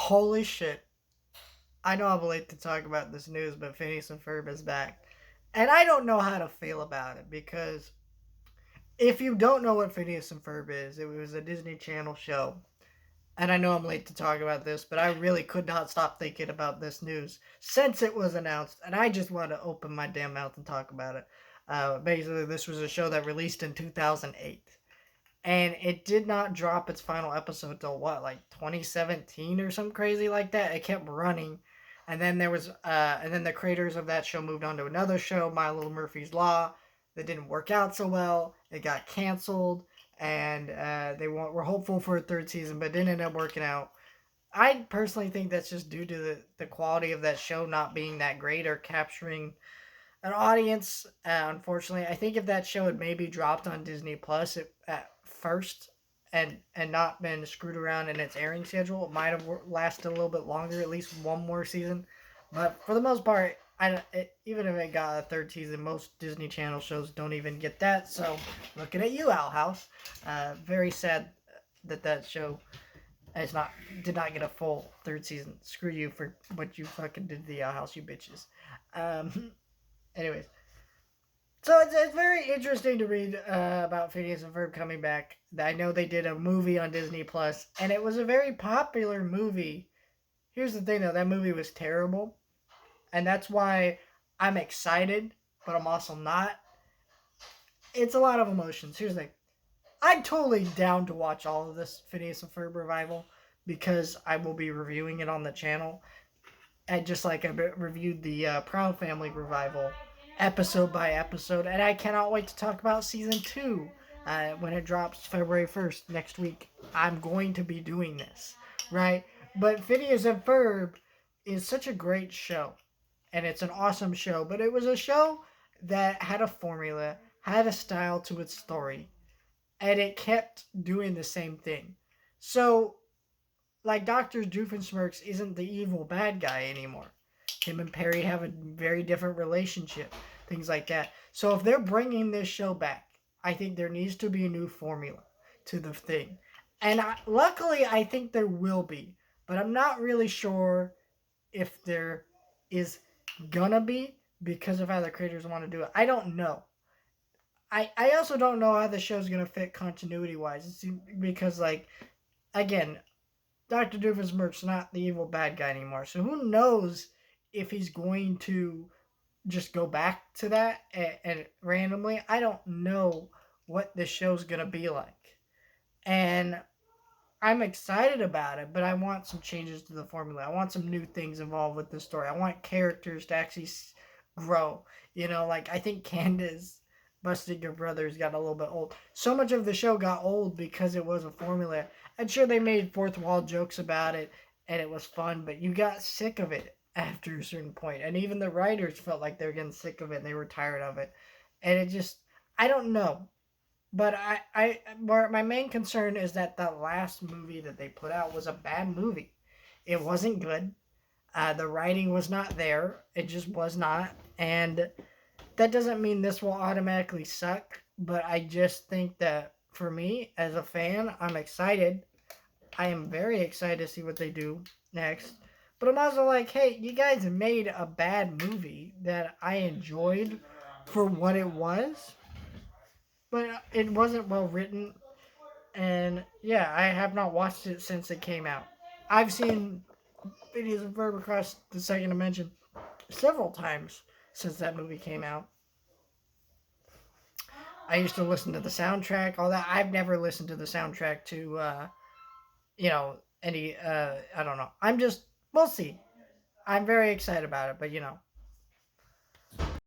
Holy shit. I know I'm late to talk about this news, but Phineas and Ferb is back. And I don't know how to feel about it because if you don't know what Phineas and Ferb is, it was a Disney Channel show. And I know I'm late to talk about this, but I really could not stop thinking about this news since it was announced. And I just want to open my damn mouth and talk about it. Basically, this was a show that released in 2008. And it did not drop its final episode till what, like 2017 or something crazy like that. It kept running, and then and then the creators of that show moved on to another show, My Little Murphy's Law, that didn't work out so well. It got canceled, and they were hopeful for a third season, but didn't end up working out. I personally think that's just due to the quality of that show not being that great or capturing an audience. Unfortunately, I think if that show had maybe dropped on Disney Plus at first and not been screwed around in its airing schedule, it might have lasted a little bit longer, at least one more season. But for the most part, even if it got a third season, most Disney Channel shows don't even get that. So, looking at you, Owl House. Very sad that show did not get a full third season. Screw you for what you fucking did to the Owl House, you bitches. Um, Anyways, so it's very interesting to read about Phineas and Ferb coming back. I know they did a movie on Disney Plus, and it was a very popular movie. Here's the thing, though, that movie was terrible, and that's why I'm excited, but I'm also not. It's a lot of emotions. Here's the thing. I'm totally down to watch all of this Phineas and Ferb revival because I will be reviewing it on the channel. And just like I reviewed the Proud Family revival episode by episode, and I cannot wait to talk about season 2 when it drops February 1st next week. I'm going to be doing this, right? But Phineas and Ferb is such a great show, and it's an awesome show, but it was a show that had a formula, had a style to its story, and it kept doing the same thing. So like Dr. Doofenshmirtz isn't the evil bad guy anymore. Him and Perry have a very different relationship, things like that. So if they're bringing this show back, I think there needs to be a new formula to the thing. And luckily, I think there will be, but I'm not really sure if there is gonna be because of how the creators want to do it. I don't know. I also don't know how the show's gonna fit continuity wise. Because like again, Dr. Doofenshmirtz's not the evil bad guy anymore. So who knows if he's going to just go back to that and randomly. I don't know what this show's going to be like. And I'm excited about it, but I want some changes to the formula. I want some new things involved with the story. I want characters to actually grow. You know, like I think Candace Busted Your Brothers got a little bit old. So much of the show got old because it was a formula. I'm sure they made fourth wall jokes about it and it was fun, but you got sick of it after a certain point. And even the writers felt like they were getting sick of it and they were tired of it. And it just, I don't know. But my main concern is that the last movie that they put out was a bad movie. It wasn't good. The writing was not there. It just was not. And that doesn't mean this will automatically suck. But I just think that for me, as a fan, I'm excited. I am very excited to see what they do next. But I'm also like, hey, you guys made a bad movie that I enjoyed for what it was, but it wasn't well written. And yeah, I have not watched it since it came out. I've seen videos of Verb Across the Second Dimension several times since that movie came out. I used to listen to the soundtrack, all that. I've never listened to the soundtrack to, any, I don't know. We'll see. I'm very excited about it, but